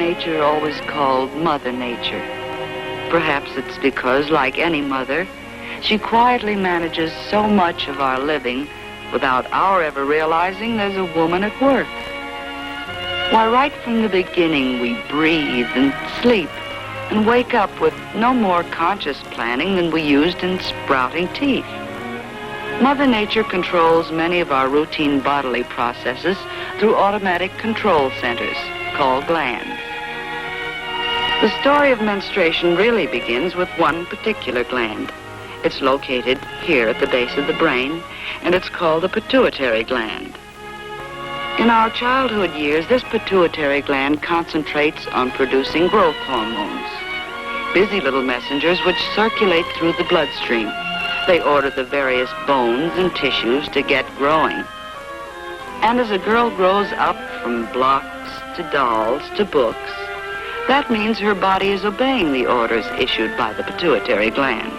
Nature always called Mother Nature? Perhaps it's because, like any mother, she quietly manages so much of our living without our ever realizing there's a woman at work. Why, right from the beginning, we breathe and sleep and wake up with no more conscious planning than we used in sprouting teeth. Mother Nature controls many of our routine bodily processes through automatic control centers called glands. The story of menstruation really begins with one particular gland. It's located here at the base of the brain, and it's called the pituitary gland. In our childhood years, this pituitary gland concentrates on producing growth hormones, busy little messengers which circulate through the bloodstream. They order the various bones and tissues to get growing. And as a girl grows up from blocks to dolls to books, that means her body is obeying the orders issued by the pituitary gland.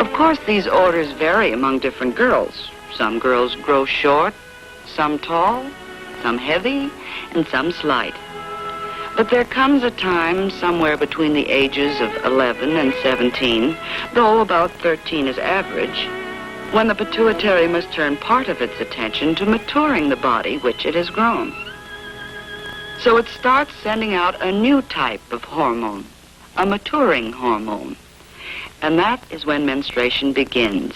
Of course, these orders vary among different girls. Some girls grow short, some tall, some heavy, and some slight. But there comes a time somewhere between the ages of 11 and 17, though about 13 is average, when the pituitary must turn part of its attention to maturing the body which it has grown. So it starts sending out a new type of hormone, a maturing hormone. And that is when menstruation begins,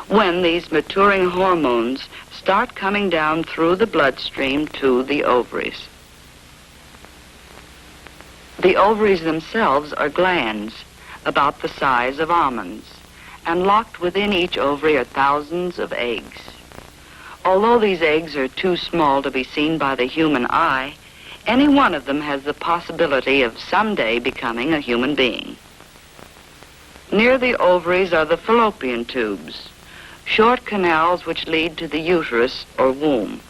when these maturing hormones start coming down through the bloodstream to the ovaries. The ovaries themselves are glands about the size of almonds, and locked within each ovary are thousands of eggs. Although these eggs are too small to be seen by the human eye, any one of them has the possibility of someday becoming a human being. Near the ovaries are the fallopian tubes, short canals which lead to the uterus or womb.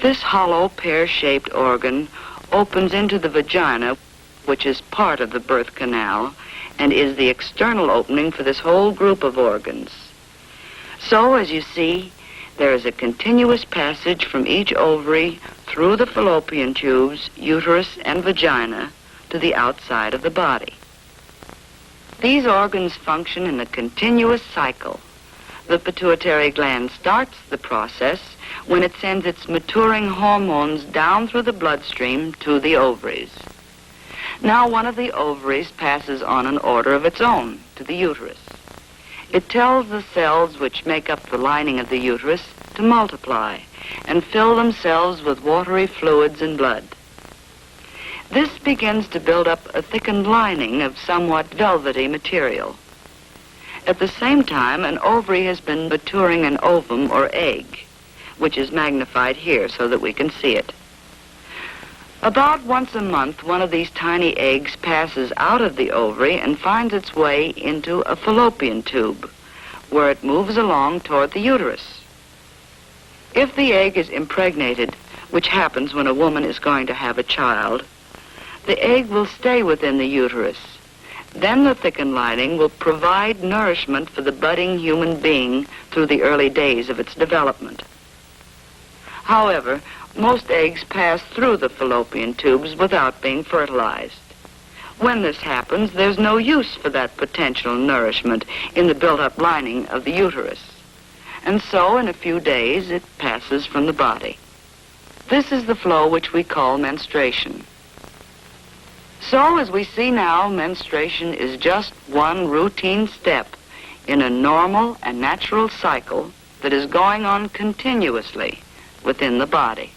This hollow pear-shaped organ opens into the vagina, which is part of the birth canal, and is the external opening for this whole group of organs. So, as you see, there is a continuous passage from each ovary through the fallopian tubes, uterus, and vagina to the outside of the body. These organs function in a continuous cycle. The pituitary gland starts the process when it sends its maturing hormones down through the bloodstream to the ovaries. Now one of the ovaries passes on an order of its own to the uterus. It tells the cells which make up the lining of the uterus to multiply and fill themselves with watery fluids and blood. This begins to build up a thickened lining of somewhat velvety material. At the same time, an ovary has been maturing an ovum or egg, which is magnified here so that we can see it. About once a month, one of these tiny eggs passes out of the ovary and finds its way into a fallopian tube, where it moves along toward the uterus. If the egg is impregnated, which happens when a woman is going to have a child, the egg will stay within the uterus. Then the thickened lining will provide nourishment for the budding human being through the early days of its development. However, most eggs pass through the fallopian tubes without being fertilized. When this happens, there's no use for that potential nourishment in the built-up lining of the uterus. And so, in a few days, it passes from the body. This is the flow which we call menstruation. So, as we see now, menstruation is just one routine step in a normal and natural cycle that is going on continuously within the body.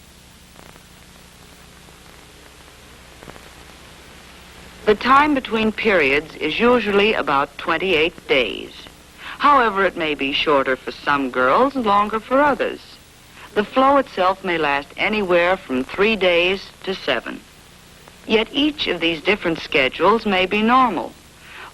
The time between periods is usually about 28 days. However, it may be shorter for some girls, longer for others. The flow itself may last anywhere from 3 days to 7. Yet each of these different schedules may be normal.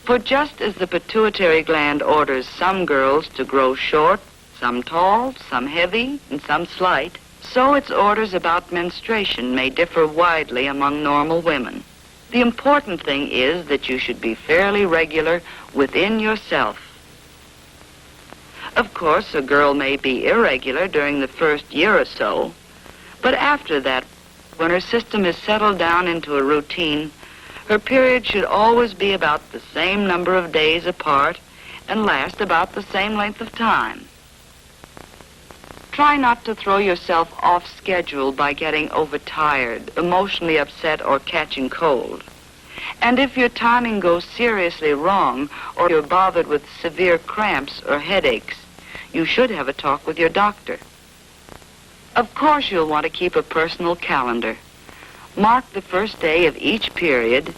For just as the pituitary gland orders some girls to grow short, some tall, some heavy, and some slight, so its orders about menstruation may differ widely among normal women. The important thing is that you should be fairly regular within yourself. Of course, a girl may be irregular during the first year or so, but after that, when her system is settled down into a routine, her period should always be about the same number of days apart and last about the same length of time. Try not to throw yourself off schedule by getting overtired, emotionally upset, or catching cold. And if your timing goes seriously wrong, or you're bothered with severe cramps or headaches, you should have a talk with your doctor. Of course, you'll want to keep a personal calendar. Mark the first day of each period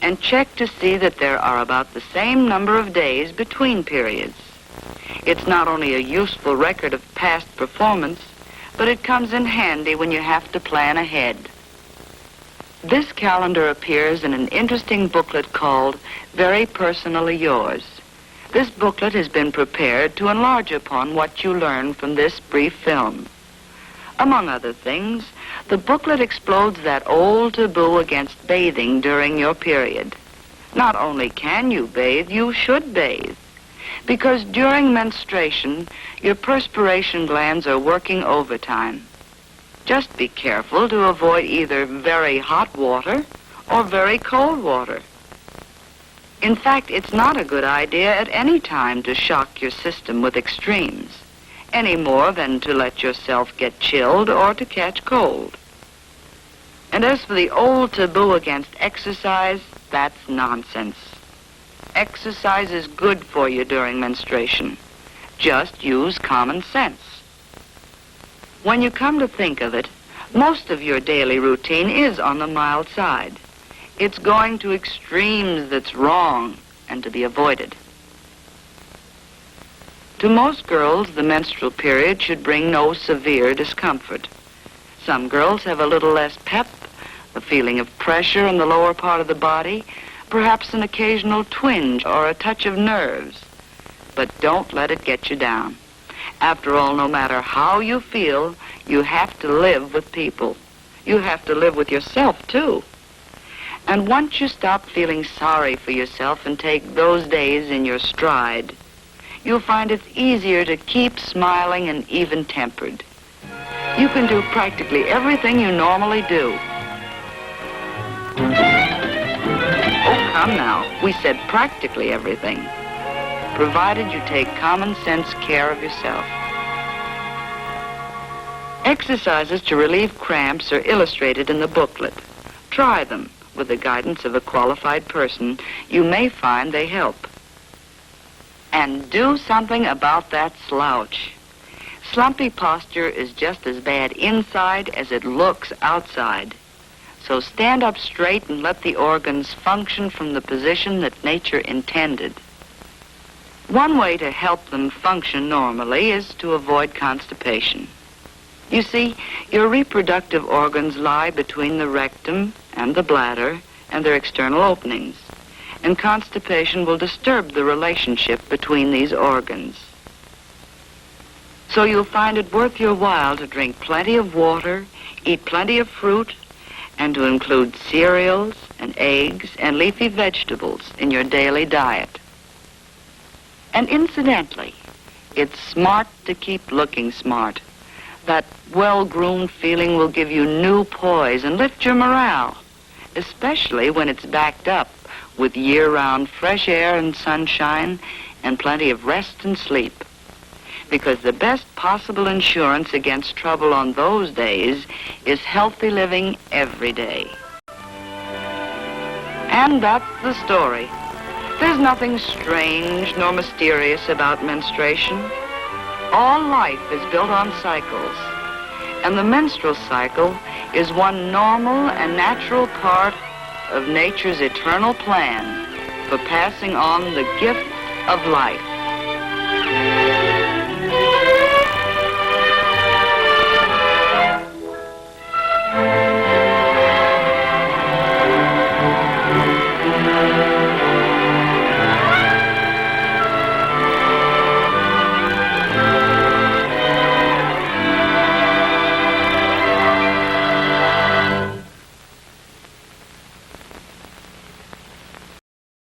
and check to see that there are about the same number of days between periods. It's not only a useful record of past performance, but it comes in handy when you have to plan ahead. This calendar appears in an interesting booklet called Very Personally Yours. This booklet has been prepared to enlarge upon what you learn from this brief film. Among other things, the booklet explodes that old taboo against bathing during your period. Not only can you bathe, you should bathe. Because during menstruation, your perspiration glands are working overtime. Just be careful to avoid either very hot water or very cold water. In fact, it's not a good idea at any time to shock your system with extremes, any more than to let yourself get chilled or to catch cold. And as for the old taboo against exercise, that's nonsense. Exercise is good for you during menstruation. Just use common sense. When you come to think of it, most of your daily routine is on the mild side. It's going to extremes that's wrong and to be avoided. To most girls, the menstrual period should bring no severe discomfort. Some girls have a little less pep, a feeling of pressure in the lower part of the body, perhaps an occasional twinge or a touch of nerves. But don't let it get you down. After all, no matter how you feel, you have to live with people. You have to live with yourself, too. And once you stop feeling sorry for yourself and take those days in your stride, you'll find it's easier to keep smiling and even-tempered. You can do practically everything you normally do. Oh, come now. We said practically everything, provided you take common sense care of yourself. Exercises to relieve cramps are illustrated in the booklet. Try them. With the guidance of a qualified person, you may find they help. And do something about that slouch. Slumpy posture is just as bad inside as it looks outside. So stand up straight and let the organs function from the position that nature intended. One way to help them function normally is to avoid constipation. You see, your reproductive organs lie between the rectum and the bladder and their external openings, and constipation will disturb the relationship between these organs. So you'll find it worth your while to drink plenty of water, eat plenty of fruit, and to include cereals and eggs and leafy vegetables in your daily diet. And incidentally, it's smart to keep looking smart. That well-groomed feeling will give you new poise and lift your morale, especially when it's backed up with year-round fresh air and sunshine and plenty of rest and sleep. Because the best possible insurance against trouble on those days is healthy living every day. And that's the story. There's nothing strange nor mysterious about menstruation. All life is built on cycles, and the menstrual cycle is one normal and natural part of nature's eternal plan for passing on the gift of life.